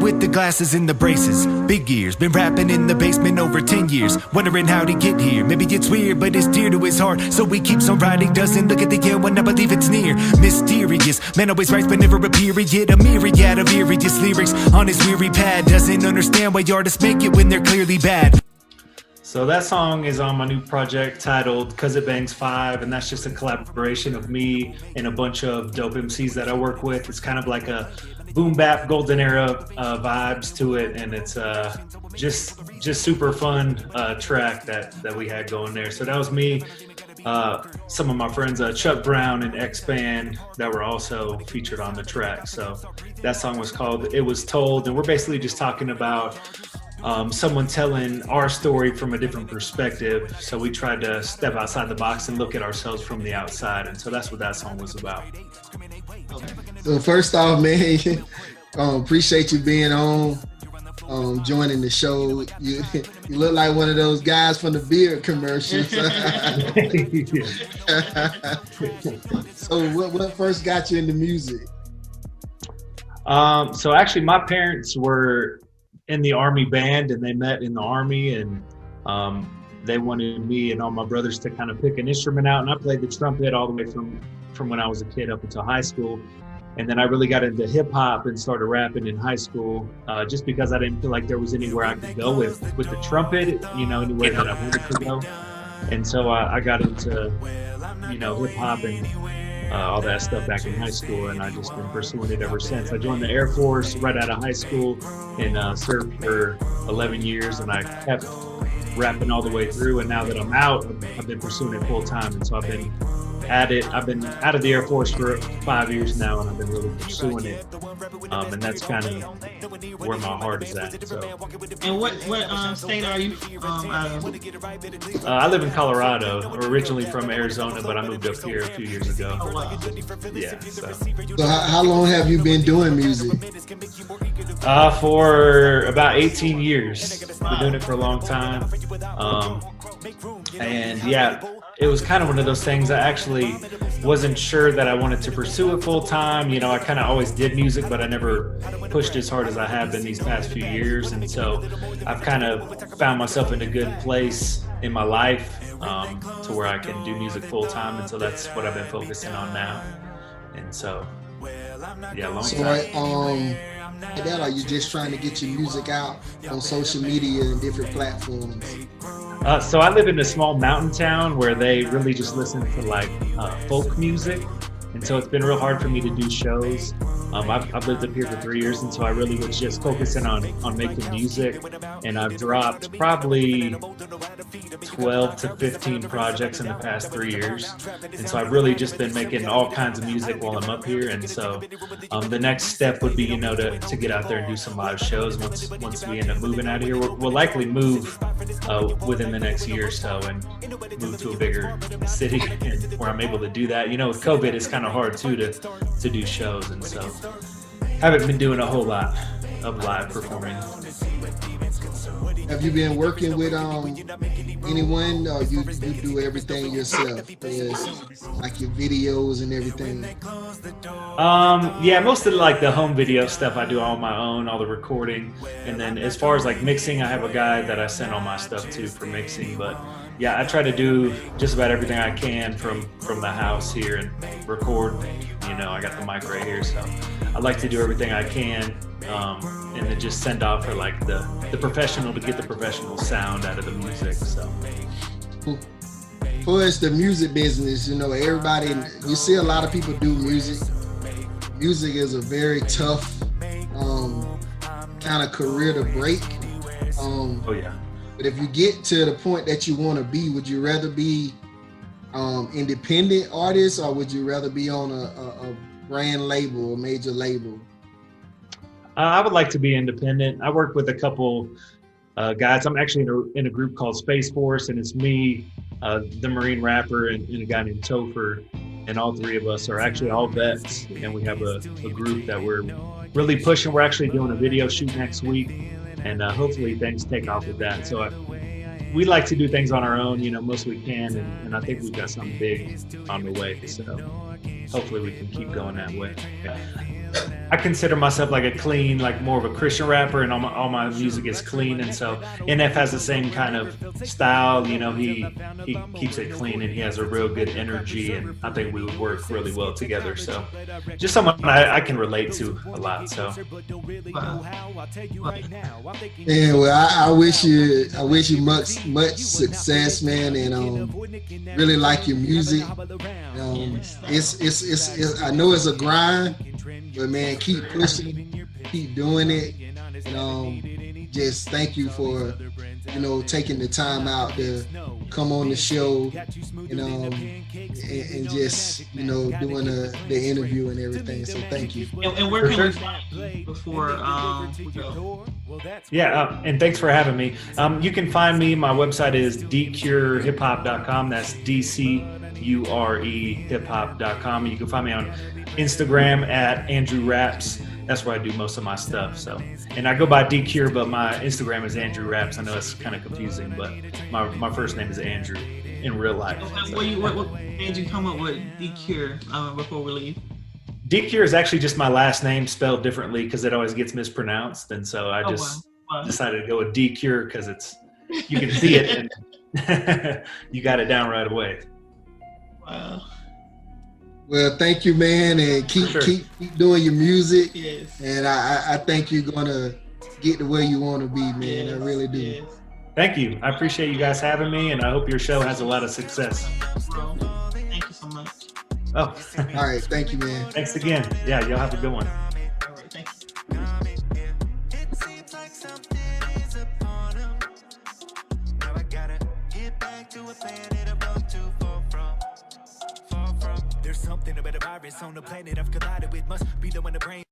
with the glasses and the braces. Big years, been rapping in the basement over 10 years. Wondering how to get here. Maybe it's weird, but it's dear to his heart. So he keeps on writing, doesn't look at the year when I believe it's near. Mysterious, man always writes but never a period. A myriad of various lyrics on his weary pad. Doesn't understand why artists make it when they're clearly bad. So that song is on my new project titled Cuz It Bangs 5, and that's just a collaboration of me and a bunch of dope MCs that I work with. It's kind of like a boom bap golden era vibes to it, and it's just super fun track that we had going there. So that was me, some of my friends Chuck Brown and X Band that were also featured on the track. So that song was called It Was Told, and we're basically just talking about someone telling our story from a different perspective. So we tried to step outside the box and look at ourselves from the outside. And so that's what that song was about. So first off, man, appreciate you being on, joining the show. You look like one of those guys from the beer commercials. So what first got you into music? So actually my parents were in the Army band, and they met in the Army, and they wanted me and all my brothers to kind of pick an instrument out, and I played the trumpet all the way from when I was a kid up until high school. And then I really got into hip hop and started rapping in high school, just because I didn't feel like there was anywhere I could go with the trumpet, anywhere that I wanted to go. And so I got into, hip hop and all that stuff back in high school, and I've just been pursuing it ever since. I joined the Air Force right out of high school and served for 11 years, and I kept rapping all the way through. And now that I'm out, I've been pursuing it full time, and so I've been at it. I've been out of the Air Force for 5 years now, and I've been really pursuing it, and that's kind of where my heart is at. So. And what state are you out of? I live in Colorado, originally from Arizona, but I moved up here a few years ago. Yeah. So how long have you been doing music? For about 18 years. Been doing it for a long time. And yeah, it was kind of one of those things. I actually wasn't sure that I wanted to pursue it full time. I kind of always did music, but I never pushed as hard as I have been these past few years. And so I've kind of found myself in a good place in my life to where I can do music full time. And so that's what I've been focusing on now. And so, yeah, long time. That, are you just trying to get your music out on social media and different platforms? So I live in a small mountain town where they really just listen to folk music. And so it's been real hard for me to do shows. I've lived up here for 3 years, and so I really was just focusing on making music. And I've dropped probably 12 to 15 projects in the past 3 years. And so I've really just been making all kinds of music while I'm up here. And so the next step would be, to get out there and do some live shows once we end up moving out of here. We'll likely move within the next year or so and move to a bigger city where I'm able to do that. With COVID, it's kind of hard too to do shows, and so haven't been doing a whole lot of live performing. Have you been working with anyone, or you do everything yourself, like your videos and everything? Yeah, most of the home video stuff I do all on my own, all the recording, and then as far as mixing, I have a guy that I send all my stuff to for mixing. But yeah, I try to do just about everything I can from the house here and record. I got the mic right here, so I like to do everything I can, and then just send off for the professional to get the professional sound out of the music. So for us, the music business, everybody, you see a lot of people do music. Music is a very tough kind of career to break. Oh yeah. But if you get to the point that you want to be, would you rather be independent artist, or would you rather be on a brand label, a major label? I would like to be independent. I work with a couple guys. I'm actually in a group called Space Force, and it's me, the Marine rapper, and a guy named Topher, and all three of us are actually all vets, and we have a group that we're really pushing. We're actually doing a video shoot next week, and hopefully things take off with that. So we like to do things on our own, most we can, and I think we've got something big on the way. So hopefully we can keep going that way. I consider myself like a clean, like more of a Christian rapper, and all my music is clean. And so NF has the same kind of style. You know, he keeps it clean, and he has a real good energy, and I think we would work really well together. So just someone I can relate to a lot. So. Yeah, well, I wish you much success, man, and really like your music. It's I know it's a grind, but man, keep pushing, keep doing it. And just thank you for taking the time out to come on the show, and just doing the interview and everything. So thank you. And where can we find you before we go? Yeah, and thanks for having me. You can find me. My website is dcurehiphop.com. That's DCURE hiphop.com. You can find me on Instagram at Andrew Raps. That's where I do most of my stuff. So, and I go by DCure, but my Instagram is Andrew Raps. I know it's kind of confusing, but my first name is Andrew in real life. So. What made you come up with DCure before we leave? DCure is actually just my last name spelled differently because it always gets mispronounced, and so I just decided to go with DCure because you can see it and you got it down right away. Wow. Well, thank you, man, and keep doing your music. Yes. And I think you're gonna get to where you want to be, man. Yes. I really do. Yes. Thank you. I appreciate you guys having me, and I hope your show has a lot of success. Bro, thank you so much. Oh. All right. Thank you, man. Thanks again. Yeah, y'all have a good one. All right, thank you. There's something about a virus on the planet I've collided with. Must be the one to brain.